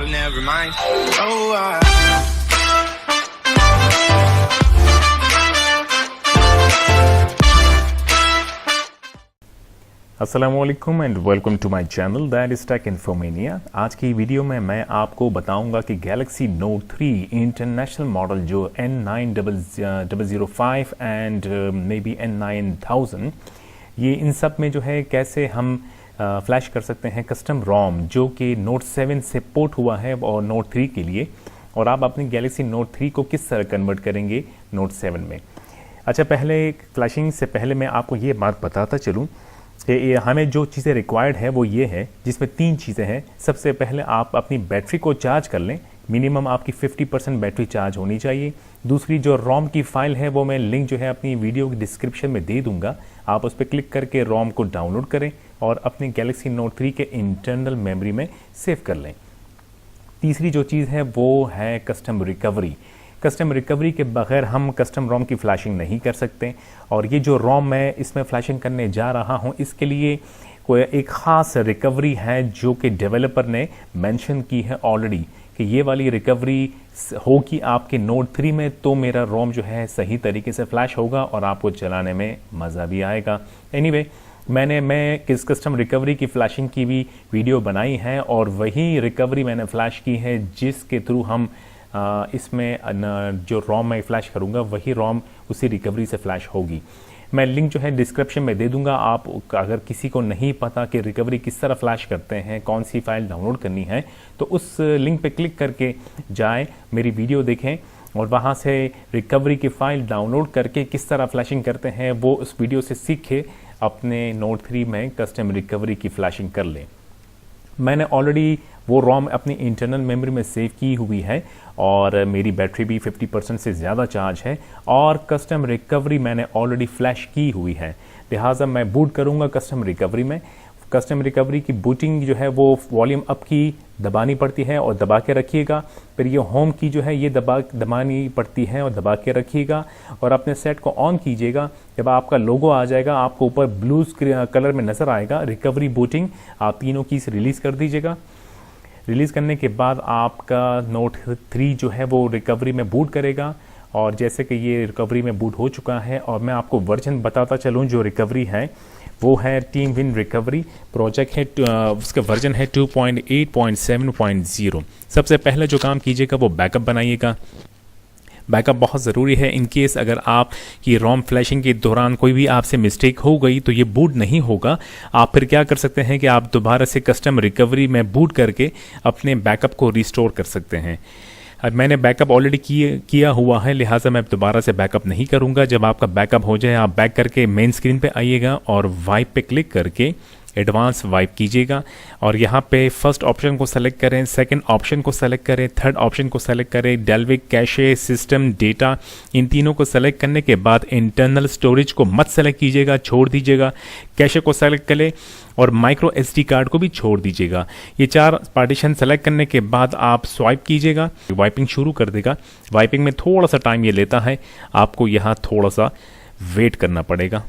but never mind. Oh, अस्सलामुअलैकुम and welcome to my channel that is Tech Infomania. आज की video में मैं आपको बताऊंगा कि गैलेक्सी नोट 3 इंटरनेशनल मॉडल जो N9005 and may be N9000, ये इन सब में जो है कैसे हम फ्लैश कर सकते हैं कस्टम रोम जो कि नोट 7 से पोर्ट हुआ है और नोट 3 के लिए, और आप अपनी गैलेक्सी नोट 3 को किस तरह कन्वर्ट करेंगे नोट 7 में। अच्छा, पहले फ्लैशिंग से पहले मैं आपको ये बात बताता चलूँ कि हमें जो चीज़ें रिक्वायर्ड है वो ये है, जिसमें 3 चीज़ें हैं। सबसे पहले आप अपनी बैटरी को चार्ज कर लें, मिनिमम आपकी 50% बैटरी चार्ज होनी चाहिए। दूसरी जो रोम की फ़ाइल है वो मैं लिंक जो है अपनी वीडियो की डिस्क्रिप्शन में दे दूंगा, आप उस पर क्लिक करके रोम को डाउनलोड करें और अपनी गैलेक्सी नोट 3 के इंटरनल मेमोरी में सेव कर लें। तीसरी जो चीज़ है वो है कस्टम रिकवरी। कस्टम रिकवरी के बगैर हम कस्टम रोम की फ्लैशिंग नहीं कर सकते, और ये जो रोम मैं इसमें फ्लैशिंग करने जा रहा हूँ इसके लिए कोई एक ख़ास रिकवरी है जो कि डेवलपर ने मेंशन की है ऑलरेडी कि ये वाली रिकवरी होगी आपके नोट 3 में, तो मेरा रोम जो है सही तरीके से फ्लैश होगा और आपको चलाने में मज़ा भी आएगा। एनीवे, मैं किस कस्टम रिकवरी की फ्लैशिंग की भी वीडियो बनाई है, और वही रिकवरी मैंने फ्लैश की है जिसके थ्रू हम इसमें जो रोम मैं फ्लैश करूंगा वही रोम उसी रिकवरी से फ्लैश होगी। मैं लिंक जो है डिस्क्रिप्शन में दे दूंगा। आप अगर किसी को नहीं पता कि रिकवरी किस तरह फ्लैश करते हैं, कौन सी फाइल डाउनलोड करनी है, तो उस लिंक पे क्लिक करके जाएं, मेरी वीडियो देखें और वहाँ से रिकवरी की फ़ाइल डाउनलोड करके किस तरह फ्लैशिंग करते हैं वो उस वीडियो से सीखे अपने नोट 3 में कस्टम रिकवरी की फ्लैशिंग कर लें। मैंने ऑलरेडी वो रोम अपनी इंटरनल मेमोरी में सेव की हुई है और मेरी बैटरी भी 50% से ज़्यादा चार्ज है, और कस्टम रिकवरी मैंने ऑलरेडी फ्लैश की हुई है। लिहाजा मैं बूट करूँगा कस्टम रिकवरी में। कस्टम रिकवरी की बूटिंग जो है वो वॉल्यूम अप की दबानी पड़ती है और दबा के रखिएगा, फिर ये होम की जो है ये दबानी पड़ती है और दबा के रखिएगा, और अपने सेट को ऑन कीजिएगा। जब आपका लोगो आ जाएगा आपको ऊपर ब्लू कलर में नज़र आएगा रिकवरी बूटिंग, आप तीनों कीज़ रिलीज़ कर दीजिएगा। रिलीज़ करने के बाद आपका नोट 3 जो है वो रिकवरी में बूट करेगा, और जैसे कि ये रिकवरी में बूट हो चुका है, और मैं आपको वर्जन बताता चलूँ जो रिकवरी है वो है टीम विन रिकवरी प्रोजेक्ट है, उसका वर्जन है 2.8.7.0। सबसे पहले जो काम कीजिएगा वो बैकअप बनाइएगा। बैकअप बहुत ज़रूरी है। इन केस अगर आप की रोम फ्लैशिंग के दौरान कोई भी आपसे मिस्टेक हो गई तो ये बूट नहीं होगा। आप फिर क्या कर सकते हैं कि आप दोबारा से कस्टम रिकवरी में बूट करके अपने बैकअप को रिस्टोर कर सकते हैं। अब मैंने बैकअप ऑलरेडी किया हुआ है, लिहाजा मैं दोबारा से बैकअप नहीं करूँगा। जब आपका बैकअप हो जाए आप बैक करके मेन स्क्रीन पे आइएगा और वाइप पे क्लिक करके एडवांस वाइप कीजिएगा, और यहाँ पे फर्स्ट ऑप्शन को सेलेक्ट करें, सेकंड ऑप्शन को सेलेक्ट करें, थर्ड ऑप्शन को सेलेक्ट करें, डेल्विक, कैशे, सिस्टम, डेटा, इन तीनों को सेलेक्ट करने के बाद इंटरनल स्टोरेज को मत सेलेक्ट कीजिएगा, छोड़ दीजिएगा। कैशे को सेलेक्ट करें और माइक्रो SD कार्ड को भी छोड़ दीजिएगा। ये 4 पार्टीशन सेलेक्ट करने के बाद आप स्वाइप कीजिएगा, वाइपिंग शुरू कर देगा। वाइपिंग में थोड़ा सा टाइम ये लेता है, आपको यहाँ थोड़ा सा वेट करना पड़ेगा।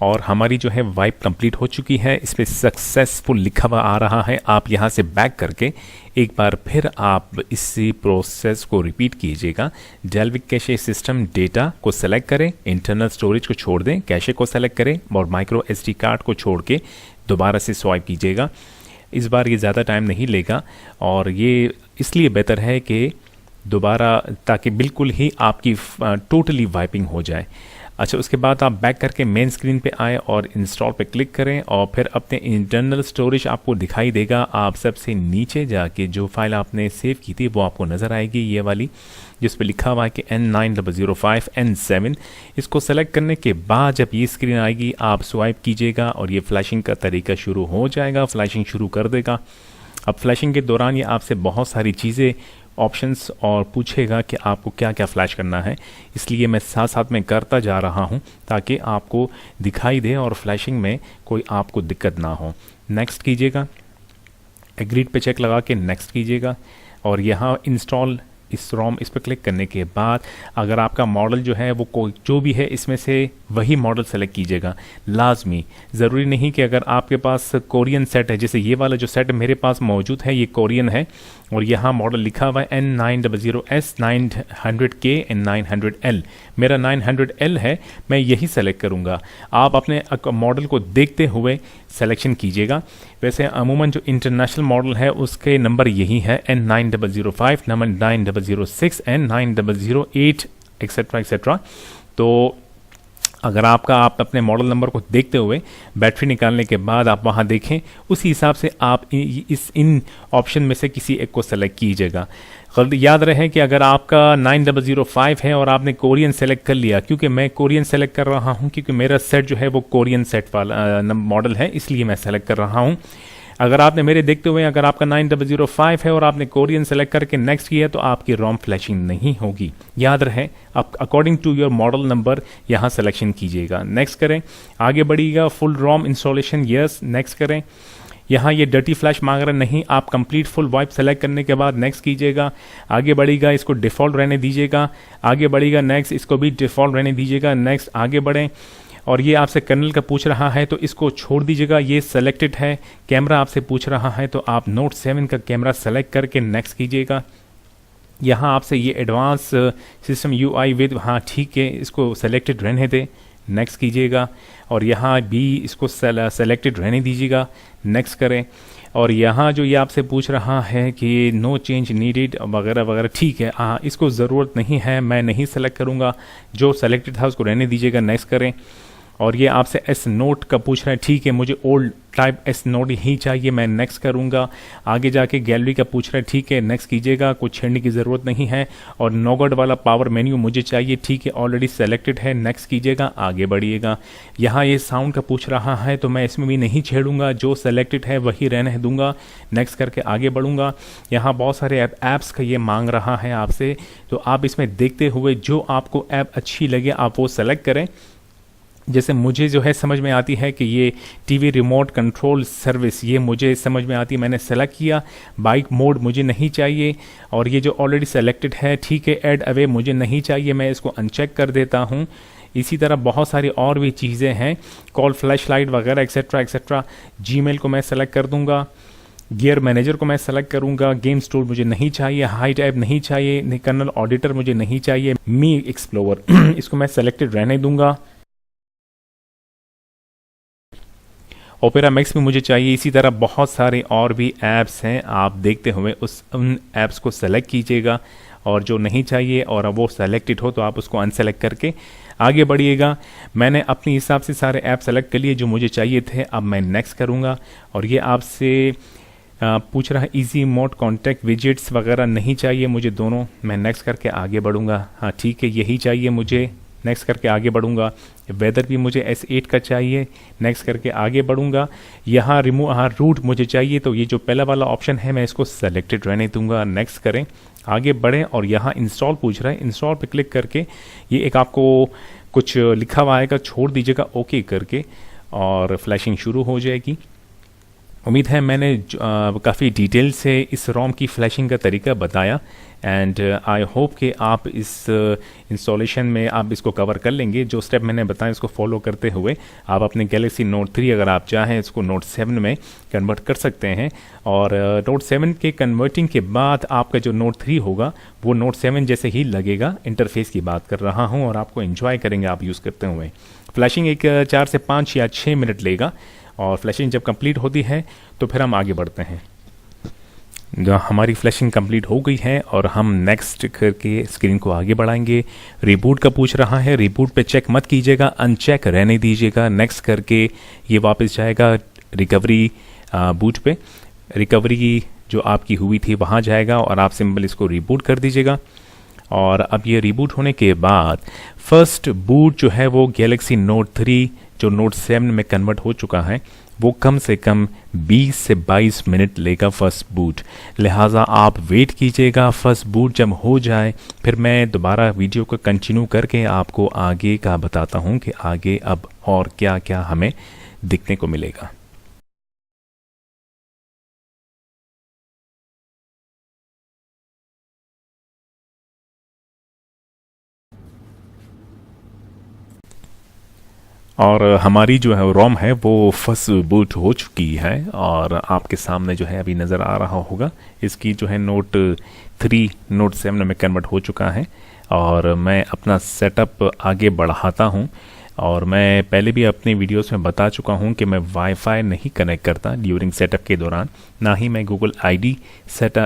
और हमारी जो है वाइप कंप्लीट हो चुकी है, इस पर सक्सेसफुल लिखा हुआ आ रहा है। आप यहाँ से बैक करके एक बार फिर आप इसी प्रोसेस को रिपीट कीजिएगा। डेल्विक, कैशे, सिस्टम, डेटा को सेलेक्ट करें, इंटरनल स्टोरेज को छोड़ दें, कैशे को सेलेक्ट करें और माइक्रो SD कार्ड को छोड़ के दोबारा से स्वाइप कीजिएगा। इस बार ये ज़्यादा टाइम नहीं लेगा, और ये इसलिए बेहतर है कि दोबारा, ताकि बिल्कुल ही आपकी टोटली वाइपिंग हो जाए। अच्छा, उसके बाद आप बैक करके मेन स्क्रीन पे आए और इंस्टॉल पे क्लिक करें, और फिर अपने इंटरनल स्टोरेज आपको दिखाई देगा। आप सबसे नीचे जाके जो फाइल आपने सेव की थी वो आपको नज़र आएगी, ये वाली जिस पे लिखा हुआ है कि N9005 N7। इसको सेलेक्ट करने के बाद जब ये स्क्रीन आएगी आप स्वाइप कीजिएगा और ये फ्लैशिंग का तरीका शुरू हो जाएगा, फ्लैशिंग शुरू कर देगा। अब फ्लैशिंग के दौरान ये आपसे बहुत सारी चीज़ें, ऑप्शंस और पूछेगा कि आपको क्या क्या फ्लैश करना है, इसलिए मैं साथ साथ में करता जा रहा हूं ताकि आपको दिखाई दे और फ्लैशिंग में कोई आपको दिक्कत ना हो। नेक्स्ट कीजिएगा, एग्रीड पे चेक लगा के नेक्स्ट कीजिएगा, और यहाँ इंस्टॉल इस रोम इस पर क्लिक करने के बाद अगर आपका मॉडल जो है वो जो भी है इसमें से वही मॉडल सेलेक्ट कीजिएगा लाजमी। ज़रूरी नहीं कि अगर आपके पास कोरियन सेट है, जैसे ये वाला जो सेट मेरे पास मौजूद है ये कोरियन है और यहाँ मॉडल लिखा हुआ है N900S 900K एंड 900L, मेरा 900L है, मैं यही सेलेक्ट करूँगा। आप अपने मॉडल को देखते हुए सिलेक्शन कीजिएगा। वैसे अमूमन जो इंटरनेशनल मॉडल है उसके नंबर यही है N9005, number 9006 N9008 etcetera etcetera. तो अगर आप अपने मॉडल नंबर को देखते हुए बैटरी निकालने के बाद आप वहाँ देखें, उसी हिसाब से आप इन ऑप्शन में से किसी एक को सेलेक्ट कीजिएगा। याद रहे कि अगर आपका 9005 है और आपने कोरियन सेलेक्ट कर लिया, क्योंकि मैं कोरियन सेलेक्ट कर रहा हूँ क्योंकि मेरा सेट जो है वो कोरियन सेट वाला मॉडल है, इसलिए मैं सेलेक्ट कर रहा हूँ। अगर आपने मेरे देखते हुए अगर आपका 9005 है और आपने कोरियन सेलेक्ट करके नेक्स्ट किया तो आपकी रोम फ्लैशिंग नहीं होगी। याद रहे आप according to your model number यहाँ सिलेक्शन कीजिएगा। नेक्स्ट करें, आगे बढ़िएगा। Full ROM installation, yes, next करें। यहाँ ये डर्टी फ्लैश मांग रहा नहीं, आप कंप्लीट फुल वाइप सेलेक्ट करने के बाद नेक्स्ट कीजिएगा। आगे बढ़ेगा, इसको डिफ़ॉल्ट रहने दीजिएगा। आगे बढ़ेगा, नेक्स्ट, इसको भी डिफ़ॉल्ट रहने दीजिएगा। नेक्स्ट आगे बढ़ें और ये आपसे कर्नल का पूछ रहा है तो इसको छोड़ दीजिएगा, ये सेलेक्टेड है। कैमरा आपसे पूछ रहा है तो आप नोट 7 का कैमरा सेलेक्ट करके नेक्स्ट कीजिएगा। यहाँ आपसे ये एडवांस सिस्टम यूआई विद, हाँ ठीक है, इसको सेलेक्टेड रहने दें, नेक्स्ट कीजिएगा। और यहाँ भी इसको सेलेक्टेड रहने दीजिएगा, नेक्स्ट करें। और यहाँ जो ये आपसे पूछ रहा है कि नो चेंज नीडेड वगैरह वगैरह, ठीक है, हाँ इसको ज़रूरत नहीं है, मैं नहीं सेलेक्ट करूँगा, जो सेलेक्टेड था उसको रहने दीजिएगा, नेक्स्ट करें। और ये आपसे एस नोट का पूछ रहा है, ठीक है मुझे ओल्ड टाइप एस नोट ही चाहिए, मैं नेक्स्ट करूँगा। आगे जाके गैलरी का पूछ रहा है, ठीक है नेक्स्ट कीजिएगा, कुछ छेड़ने की ज़रूरत नहीं है। और नोगड वाला पावर मेन्यू मुझे चाहिए, ठीक है ऑलरेडी सेलेक्टेड है, नेक्स्ट कीजिएगा, आगे बढ़िएगा। यहाँ ये साउंड का पूछ रहा है तो मैं इसमें भी नहीं छेड़ूंगा, जो सेलेक्टेड है वही रहने दूंगा, नेक्स्ट करके आगे बढ़ूंगा। यहाँ बहुत सारे ऐप्स का ये मांग रहा है आपसे, तो आप इसमें देखते हुए जो आपको ऐप अच्छी लगे आप वो सेलेक्ट करें। जैसे मुझे जो है समझ में आती है कि ये टीवी रिमोट कंट्रोल सर्विस, ये मुझे समझ में आती है, मैंने सेलेक्ट किया। बाइक मोड मुझे नहीं चाहिए और ये जो ऑलरेडी सेलेक्टेड है, ठीक है, ऐड अवे मुझे नहीं चाहिए, मैं इसको अनचेक कर देता हूँ। इसी तरह बहुत सारी और भी चीज़ें हैं, कॉल फ्लैश लाइट वगैरह एक्सेट्रा एक्सेट्रा। जीमेल को मैं सेलेक्ट कर दूँगा, गियर मैनेजर को मैं सेलेक्ट करूंगा, गेम्स टूल मुझे नहीं चाहिए, हाई टैब नहीं चाहिए, कर्नल ऑडिटर मुझे नहीं चाहिए, मी एक्सप्लोर इसको मैं सेलेक्टेड रहने दूंगा। ओपेरा मैक्स भी मुझे चाहिए। इसी तरह बहुत सारे और भी ऐप्स हैं, आप देखते हुए उन ऐप्स को सेलेक्ट कीजिएगा और जो नहीं चाहिए और वो सेलेक्टेड हो तो आप उसको अनसेलेक्ट करके आगे बढ़िएगा। मैंने अपने हिसाब से सारे ऐप सेलेक्ट कर लिए जो मुझे चाहिए थे, अब मैं नेक्स्ट करूँगा। और ये आपसे पूछ रहा है इजी मोड कॉन्टैक्ट विजेट्स वगैरह नहीं चाहिए मुझे दोनों, मैं नेक्स्ट करके आगे बढ़ूँगा। हाँ ठीक है, यही चाहिए मुझे, नेक्स्ट करके आगे बढ़ूंगा। वेदर भी मुझे S8 का चाहिए, नेक्स्ट करके आगे बढ़ूंगा। यहाँ रूट मुझे चाहिए तो ये जो पहला वाला ऑप्शन है मैं इसको सेलेक्टेड रहने दूंगा, नेक्स्ट करें, आगे बढ़ें। और यहाँ इंस्टॉल पूछ रहा है, इंस्टॉल पे क्लिक करके ये एक आपको कुछ लिखा हुआ आएगा, छोड़ दीजिएगा ओके करके और फ्लैशिंग शुरू हो जाएगी। उम्मीद है मैंने काफ़ी डिटेल से इस रोम की फ्लैशिंग का तरीका बताया एंड आई होप कि आप इस इंस्टॉलेशन में आप इसको कवर कर लेंगे। जो स्टेप मैंने बताया इसको फॉलो करते हुए आप अपने गैलेक्सी नोट 3 अगर आप चाहें इसको नोट 7 में कन्वर्ट कर सकते हैं। और नोट 7 के कन्वर्टिंग के बाद आपका जो नोट 3 होगा वो नोट 7 जैसे ही लगेगा। इंटरफेस की बात कर रहा हूँ और आपको एंजॉय करेंगे आप यूज़ करते हुए। फ्लैशिंग एक 4 से 5 या 6 मिनट लेगा और फ्लैशिंग जब कंप्लीट होती है तो फिर हम आगे बढ़ते हैं। जो हमारी फ्लैशिंग कंप्लीट हो गई है और हम नेक्स्ट करके स्क्रीन को आगे बढ़ाएंगे। रिबूट का पूछ रहा है, रिबूट पे चेक मत कीजिएगा, अनचेक रहने दीजिएगा। नेक्स्ट करके ये वापस जाएगा रिकवरी बूट पे, रिकवरी जो आपकी हुई थी वहाँ जाएगा और आप सिंपल इसको रिबूट कर दीजिएगा। और अब ये रिबूट होने के बाद फर्स्ट बूट जो है वो गैलेक्सी नोट 3 जो नोट 7 में कन्वर्ट हो चुका है वो कम से कम 20 से 22 मिनट लेगा फर्स्ट बूट। लिहाजा आप वेट कीजिएगा, फर्स्ट बूट जब हो जाए फिर मैं दोबारा वीडियो को कंटिन्यू करके आपको आगे का बताता हूँ कि आगे अब और क्या क्या हमें दिखने को मिलेगा। और हमारी जो है रोम है वो फर्स्ट बूट हो चुकी है और आपके सामने जो है अभी नज़र आ रहा होगा इसकी जो है नोट 3 नोट 7 में कन्वर्ट हो चुका है। और मैं अपना सेटअप आगे बढ़ाता हूं। और मैं पहले भी अपने वीडियोस में बता चुका हूं कि मैं वाईफाई नहीं कनेक्ट करता ड्यूरिंग सेटअप के दौरान, ना ही मैं गूगल आईडी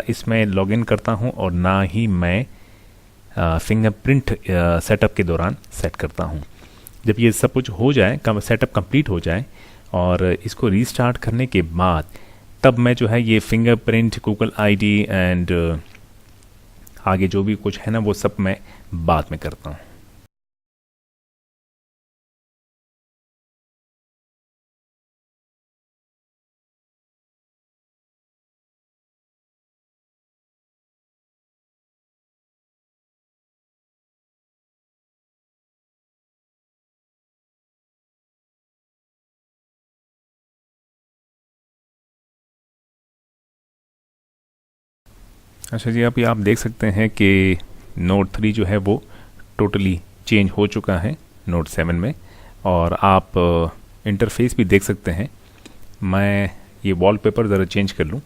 इसमें लॉगिन करता हूं और ना ही मैं फिंगरप्रिंट सेटअप के दौरान सेट करता हूं। जब ये सब कुछ हो जाए, सेटअप कंप्लीट हो जाए और इसको रीस्टार्ट करने के बाद तब मैं जो है ये फिंगरप्रिंट, गूगल आईडी एंड आगे जो भी कुछ है ना वो सब मैं बाद में करता हूँ। अच्छा जी, अभी आप देख सकते हैं कि नोट 3 जो है वो टोटली चेंज हो चुका है नोट 7 में। और आप इंटरफेस भी देख सकते हैं। मैं ये वॉलपेपर ज़रा चेंज कर लूँ।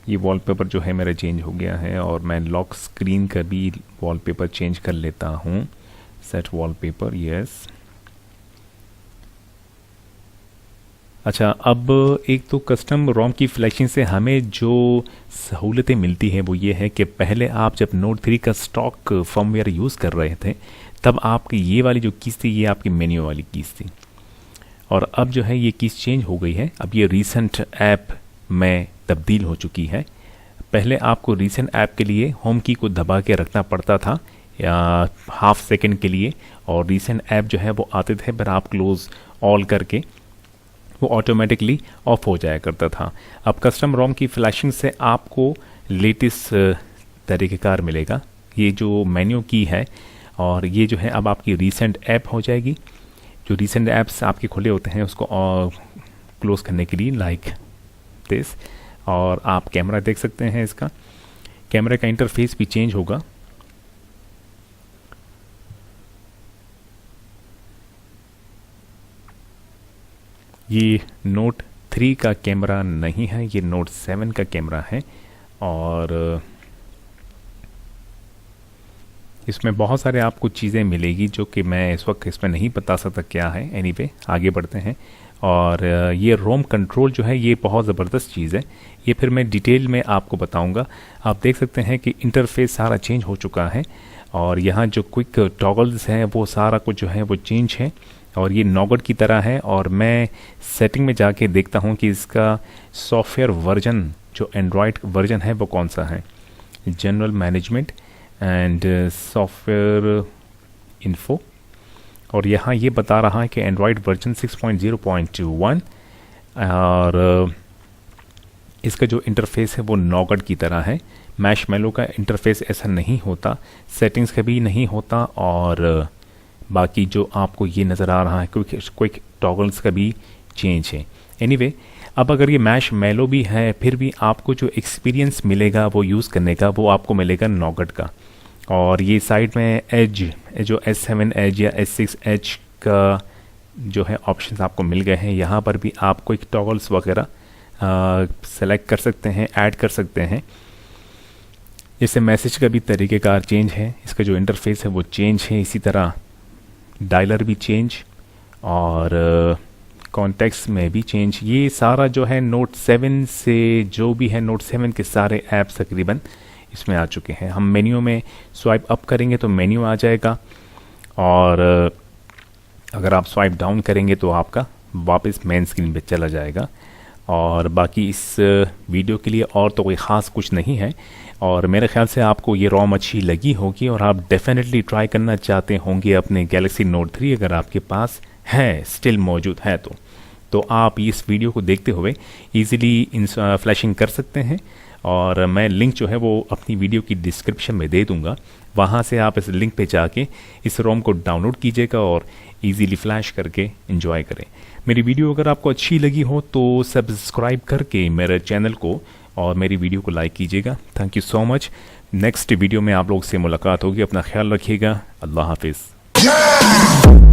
ये वॉलपेपर जो है मेरा चेंज हो गया है और मैं लॉक स्क्रीन का भी वॉलपेपर चेंज कर लेता हूँ। Set wallpaper, yes. अच्छा, अब एक तो कस्टम रोम की फ्लैशिंग से हमें जो सहूलतें मिलती हैं वो ये है कि पहले आप जब नोट 3 का स्टॉक फर्मवेयर यूज़ कर रहे थे तब आपकी ये वाली जो कीज़ थी ये आपकी मेन्यू वाली कीज़ थी। और अब जो है ये कीज़ चेंज हो गई है। अब ये रीसेंट ऐप में तब्दील हो चुकी है। पहले आपको रीसेंट ऐप के लिए होम की को दबा के रखना पड़ता था या हाफ सेकेंड के लिए, और रीसेंट ऐप जो है वो आते थे, पर आप क्लोज ऑल करके वो ऑटोमेटिकली ऑफ हो जाया करता था। अब कस्टम रोम की फ्लैशिंग से आपको लेटेस्ट तरीक़ेकार मिलेगा। ये जो मेन्यू की है और ये जो है अब आपकी रीसेंट ऐप हो जाएगी। जो रीसेंट ऐप्स आपके खुले होते हैं उसको क्लोज़ करने के लिए लाइक दिस। और आप कैमरा देख सकते हैं, इसका कैमरे का इंटरफेस भी चेंज होगा। ये नोट 3 का कैमरा नहीं है, ये नोट 7 का कैमरा है। और इसमें बहुत सारे आपको चीज़ें मिलेगी जो कि मैं इस वक्त इसमें नहीं बता सकता क्या है। एनीवे आगे बढ़ते हैं। और ये रोम कंट्रोल जो है ये बहुत ज़बरदस्त चीज़ है। ये फिर मैं डिटेल में आपको बताऊंगा। आप देख सकते हैं कि इंटरफेस सारा चेंज हो चुका है और यहाँ जो क्विक टॉगल्स हैं वो सारा कुछ जो है वो चेंज है और ये नॉगट की तरह है। और मैं सेटिंग में जाके देखता हूँ कि इसका सॉफ्टवेयर वर्जन जो एंड्रॉयड वर्जन है वो कौन सा है। General management and software info, और यहाँ ये बता रहा है कि एंड्रॉयड वर्जन 6.0.21 और इसका जो इंटरफेस है वो नॉगट की तरह है। मैशमेलो का इंटरफेस ऐसा नहीं होता, सेटिंग्स का भी नहीं होता, और बाकी जो आपको ये नज़र आ रहा है क्विक टॉगल्स का भी चेंज है। एनीवे अब अगर ये मैशमेलो भी है फिर भी आपको जो एक्सपीरियंस मिलेगा वो यूज़ करने का वो आपको मिलेगा नॉगट का। और ये साइड में एज जो S7 एज या S6 एज का जो है ऑप्शंस आपको मिल गए हैं। यहाँ पर भी आप क्विक टॉगल्स वगैरह सेलेक्ट कर सकते हैं, ऐड कर सकते हैं। जैसे मैसेज का भी तरीक़ेकार चेंज है, इसका जो इंटरफेस है वो चेंज है। इसी तरह डायलर भी चेंज और कॉन्टेक्स्ट में भी चेंज। ये सारा जो है नोट 7 से जो भी है नोट 7 के सारे ऐप्स तकरीबन इसमें आ चुके हैं। हम मेन्यू में स्वाइप अप करेंगे तो मेन्यू आ जाएगा और अगर आप स्वाइप डाउन करेंगे तो आपका वापस मेन स्क्रीन पे चला जाएगा। और बाकी इस वीडियो के लिए और तो कोई ख़ास कुछ नहीं है। और मेरे ख्याल से आपको ये रोम अच्छी लगी होगी और आप डेफिनेटली ट्राई करना चाहते होंगे अपने गैलेक्सी नोट 3 अगर आपके पास है, स्टिल मौजूद है तो आप इस वीडियो को देखते हुए ईज़िली फ्लैशिंग कर सकते हैं। और मैं लिंक जो है वो अपनी वीडियो की डिस्क्रिप्शन में दे दूंगा, वहाँ से आप इस लिंक पे जाके इस रोम को डाउनलोड कीजिएगा और इजीली फ्लैश करके एंजॉय करें। मेरी वीडियो अगर आपको अच्छी लगी हो तो सब्सक्राइब करके मेरे चैनल को और मेरी वीडियो को लाइक कीजिएगा। Thank you so much. Next video में आप लोग से मुलाकात होगी। अपना ख्याल रखिएगा। अल्लाह हाफिज़।